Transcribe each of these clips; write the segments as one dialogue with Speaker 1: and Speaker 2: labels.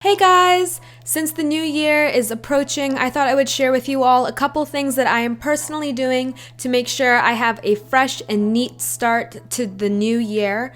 Speaker 1: Hey guys! Since the new year is approaching, I thought I would share with you all a couple things that I am personally doing to make sure I have a fresh and neat start to the new year.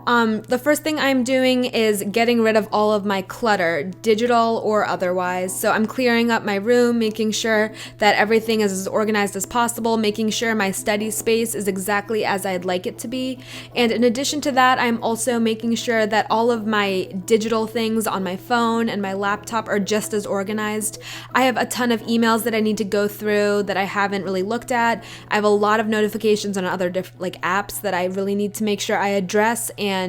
Speaker 1: The first thing I'm doing is getting rid of all of my clutter, digital or otherwise. So I'm clearing up my room, making sure that everything is as organized as possible, making sure my study space is exactly as I'd like it to be. And in addition to that, I'm also making sure that all of my digital things on my phone and my laptop are just as organized. I have a ton of emails that I need to go through that I haven't really looked at. I have a lot of notifications on other apps that I really need to make sure I address and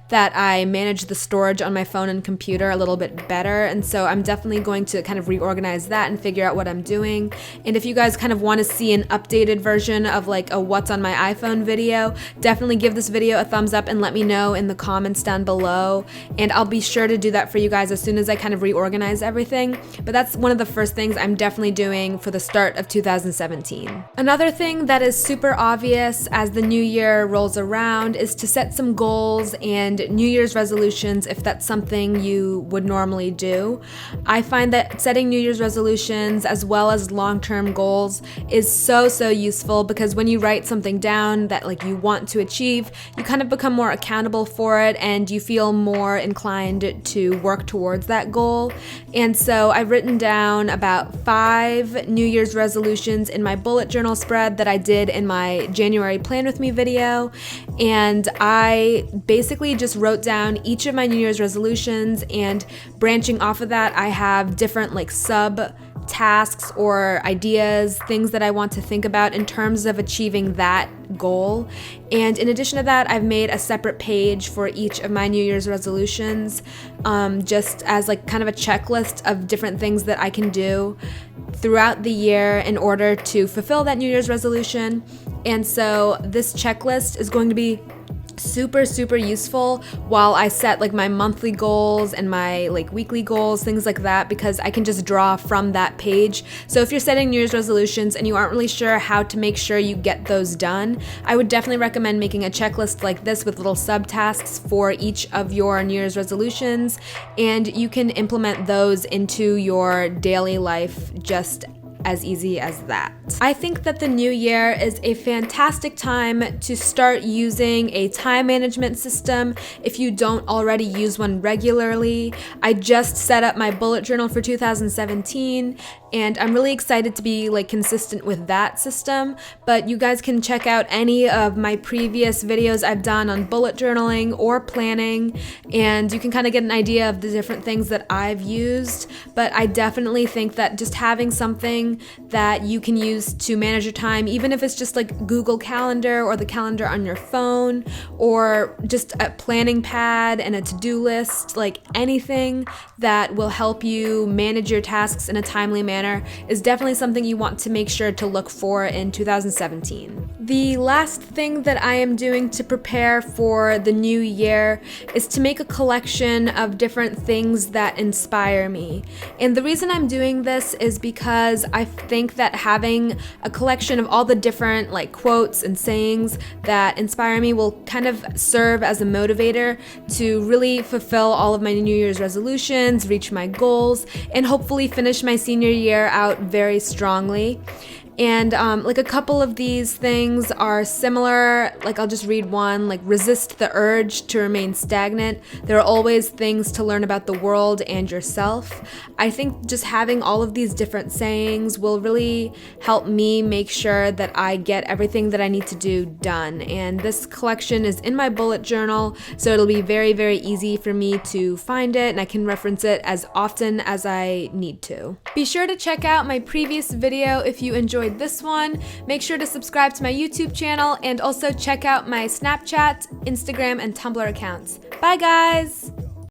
Speaker 1: that I manage the storage on my phone and computer a little bit better. And so I'm definitely going to kind of reorganize that and figure out what I'm doing. And if you guys kind of want to see an updated version of like a what's on my iPhone video, definitely give this video a thumbs up and let me know in the comments down below. And I'll be sure to do that for you guys as soon as I kind of reorganize everything. But that's one of the first things I'm definitely doing for the start of 2017. Another thing that is super obvious as the new year rolls around is to set some goals and New Year's resolutions if that's something you would normally do. I find that setting New Year's resolutions as well as long-term goals is so useful because when you write something down that like you want to achieve, you kind of become more accountable for it and you feel more inclined to work towards that goal. And so I've written down about 5 New Year's resolutions in my bullet journal spread that I did in my January Plan With Me video, and I basically just wrote down each of my New Year's resolutions, and branching off of that, I have different like sub tasks or ideas, things that I want to think about in terms of achieving that goal. And in addition to that, I've made a separate page for each of my New Year's resolutions, just as like kind of a checklist of different things that I can do throughout the year in order to fulfill that New Year's resolution. And so this checklist is going to be super useful while I set like my monthly goals and my like weekly goals, things like that, because I can just draw from that page. So if you're setting New Year's resolutions and you aren't really sure how to make sure you get those done, I would definitely recommend making a checklist like this with little subtasks for each of your New Year's resolutions, and you can implement those into your daily life just as easy as that. I think that the new year is a fantastic time to start using a time management system if you don't already use one regularly. I just set up my bullet journal for 2017 and I'm really excited to be like consistent with that system, but you guys can check out any of my previous videos I've done on bullet journaling or planning, and you can kind of get an idea of the different things that I've used. But I definitely think that just having something that you can use to manage your time, even if it's just like Google Calendar or the calendar on your phone or just a planning pad and a to-do list, like anything that will help you manage your tasks in a timely manner is definitely something you want to make sure to look for in 2017. The last thing that I am doing to prepare for the new year is to make a collection of different things that inspire me. And the reason I'm doing this is because I think that having a collection of all the different like quotes and sayings that inspire me will kind of serve as a motivator to really fulfill all of my New Year's resolutions, reach my goals, and hopefully finish my senior year out very strongly. And like a couple of these things are similar. Like I'll just read one, like resist the urge to remain stagnant. There are always things to learn about the world and yourself. I think just having all of these different sayings will really help me make sure that I get everything that I need to do done. And this collection is in my bullet journal, so it'll be very easy for me to find it, and I can reference it as often as I need to. Be sure to check out my previous video if you enjoyed this one. Make sure to subscribe to my YouTube channel and also check out my Snapchat, Instagram, and Tumblr accounts. Bye guys!